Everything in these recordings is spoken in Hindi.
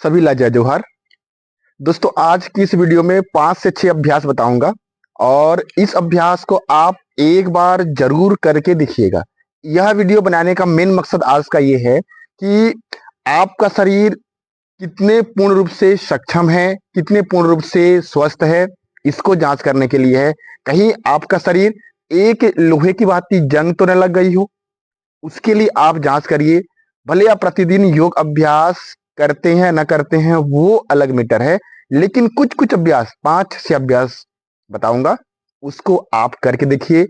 सभी ला जय जोहार। दोस्तों, आज की इस वीडियो में 5 से 6 अभ्यास बताऊंगा और इस अभ्यास को आप एक बार जरूर करके देखिएगा। यह वीडियो बनाने का मेन मकसद आज का ये है कि आपका शरीर कितने पूर्ण रूप से सक्षम है, कितने पूर्ण रूप से स्वस्थ है, इसको जांच करने के लिए है। कहीं आपका शरीर एक लोहे की भांति जंग तो न लग गई हो, उसके लिए आप जांच करिए। भले आप प्रतिदिन योग अभ्यास करते हैं ना करते हैं वो अलग मैटर है, लेकिन कुछ कुछ अभ्यास 5 से अभ्यास बताऊंगा, उसको आप करके देखिए।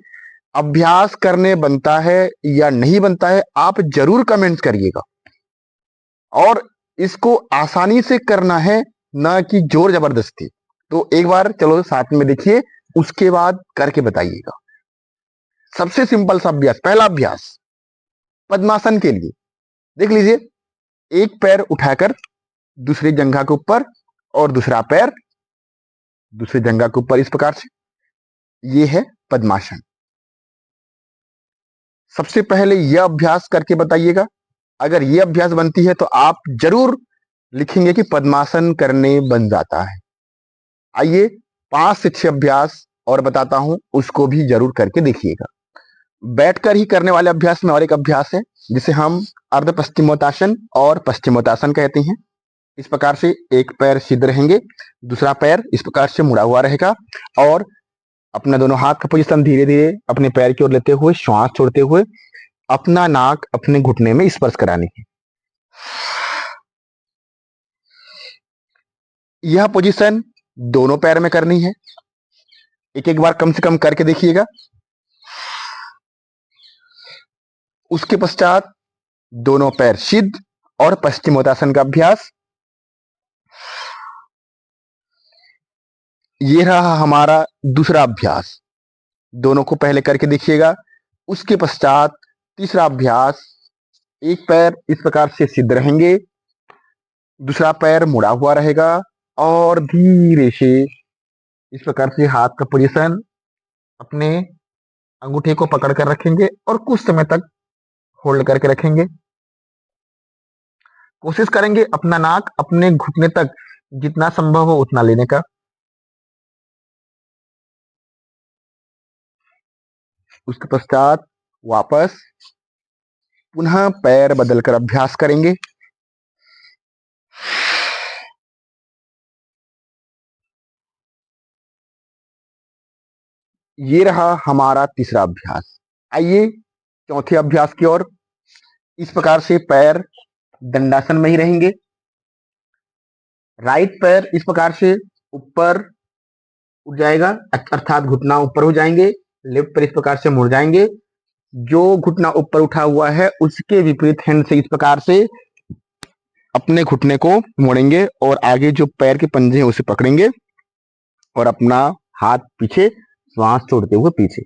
अभ्यास करने बनता है या नहीं बनता है आप जरूर कमेंट करिएगा। और इसको आसानी से करना है, ना कि जोर जबरदस्ती। तो एक बार चलो साथ में देखिए, उसके बाद करके बताइएगा। सबसे सिंपल सा अभ्यास, पहला अभ्यास पद्मासन के लिए देख लीजिए। एक पैर उठाकर दूसरी जंघा के ऊपर और दूसरा पैर दूसरी जंघा के ऊपर, इस प्रकार से ये है पद्मासन। सबसे पहले यह अभ्यास करके बताइएगा। अगर यह अभ्यास बनती है तो आप जरूर लिखेंगे कि पद्मासन करने बन जाता है। आइए 5 से 6 अभ्यास और बताता हूं, उसको भी जरूर करके देखिएगा। बैठकर ही करने वाले अभ्यास में और एक अभ्यास है जिसे हम अर्ध पश्चिमोत्तासन और पश्चिमोत्तासन कहते हैं। इस प्रकार से एक पैर सीधे रहेंगे, दूसरा पैर इस प्रकार से मुड़ा हुआ रहेगा और अपना दोनों हाथ का पोजीशन धीरे धीरे अपने पैर की ओर लेते हुए श्वास छोड़ते हुए अपना नाक अपने घुटने में स्पर्श कराने की। यह पोजीशन दोनों पैर में करनी है। एक एक बार कम से कम करके देखिएगा। उसके पश्चात दोनों पैर सिद्ध और पश्चिमोत्तासन का अभ्यास। ये रहा हमारा दूसरा अभ्यास, दोनों को पहले करके देखिएगा। उसके पश्चात तीसरा अभ्यास, एक पैर इस प्रकार से सिद्ध रहेंगे, दूसरा पैर मुड़ा हुआ रहेगा और धीरे से इस प्रकार से हाथ का पोजीशन अपने अंगूठे को पकड़ कर रखेंगे और कुछ समय तक होल्ड करके रखेंगे। कोशिश करेंगे अपना नाक अपने घुटने तक जितना संभव हो उतना लेने का। उसके पश्चात वापस पुनः पैर बदलकर अभ्यास करेंगे। ये रहा हमारा तीसरा अभ्यास। आइए चौथे अभ्यास की ओर। इस प्रकार से पैर दंडासन में ही रहेंगे। राइट पैर इस प्रकार से ऊपर उठ जाएगा, अर्थात घुटना ऊपर हो जाएंगे। लेफ्ट पैर इस प्रकार से मुड़ जाएंगे। जो घुटना ऊपर उठा हुआ है उसके विपरीत हैंड से इस प्रकार से अपने घुटने को मोड़ेंगे और आगे जो पैर के पंजे हैं उसे पकड़ेंगे और अपना हाथ पीछे, श्वास छोड़ते हुए पीछे।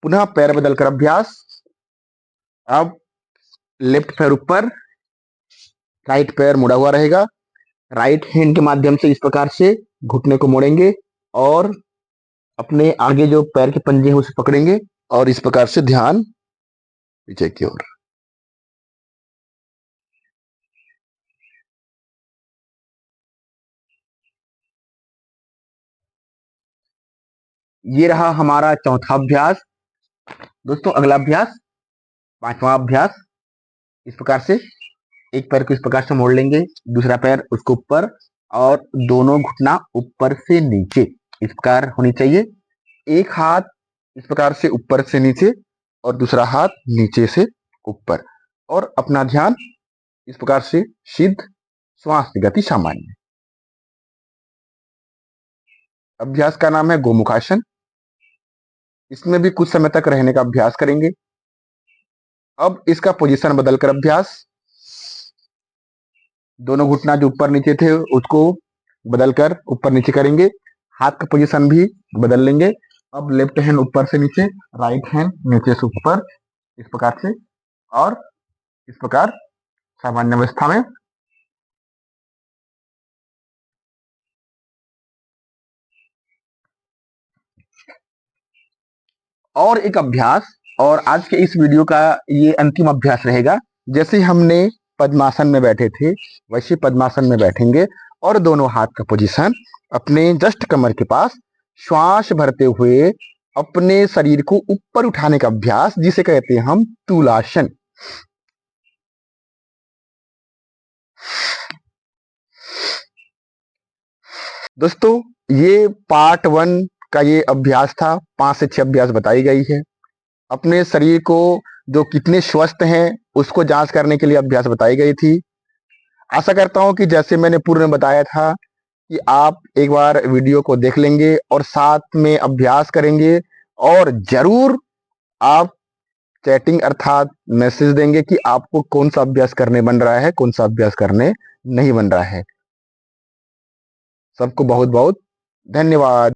पुनः पैर बदलकर अभ्यास। अब लेफ्ट पैर ऊपर, राइट पैर मुड़ा हुआ रहेगा। राइट हैंड के माध्यम से इस प्रकार से घुटने को मोड़ेंगे और अपने आगे जो पैर के पंजे हैं उसे पकड़ेंगे और इस प्रकार से ध्यान पीछे की ओर। ये रहा हमारा चौथा अभ्यास। दोस्तों, अगला अभ्यास पांचवा अभ्यास। इस प्रकार से एक पैर को इस प्रकार से मोड़ लेंगे, दूसरा पैर उसको ऊपर और दोनों घुटना ऊपर से नीचे इस प्रकार होनी चाहिए। एक हाथ इस प्रकार से ऊपर से नीचे और दूसरा हाथ नीचे से ऊपर, और अपना ध्यान इस प्रकार से सिद्ध, श्वास की गति सामान्य। अभ्यास का नाम है गोमुखासन। इसमें भी कुछ समय तक रहने का अभ्यास करेंगे। अब इसका पोजीशन बदलकर अभ्यास। दोनों घुटना जो ऊपर नीचे थे उसको बदलकर ऊपर नीचे करेंगे। हाथ का पोजीशन भी बदल लेंगे। अब लेफ्ट हैंड ऊपर से नीचे, राइट हैंड नीचे से ऊपर, इस प्रकार से और इस प्रकार सामान्य अवस्था में। और एक अभ्यास और आज के इस वीडियो का ये अंतिम अभ्यास रहेगा। जैसे हमने पद्मासन में बैठे थे वैसे पद्मासन में बैठेंगे और दोनों हाथ का पोजीशन अपने जस्ट कमर के पास, श्वास भरते हुए अपने शरीर को ऊपर उठाने का अभ्यास, जिसे कहते हैं हम तूलासन। दोस्तों, ये पार्ट 1 का ये अभ्यास था। 5 से 6 अभ्यास बताई गई है। अपने शरीर को जो कितने स्वस्थ हैं उसको जांच करने के लिए अभ्यास बताई गई थी। आशा करता हूं कि जैसे मैंने पूर्व में बताया था कि आप एक बार वीडियो को देख लेंगे और साथ में अभ्यास करेंगे, और जरूर आप चैटिंग अर्थात मैसेज देंगे कि आपको कौन सा अभ्यास करने बन रहा है, कौन सा अभ्यास करने नहीं बन रहा है। सबको बहुत बहुत धन्यवाद।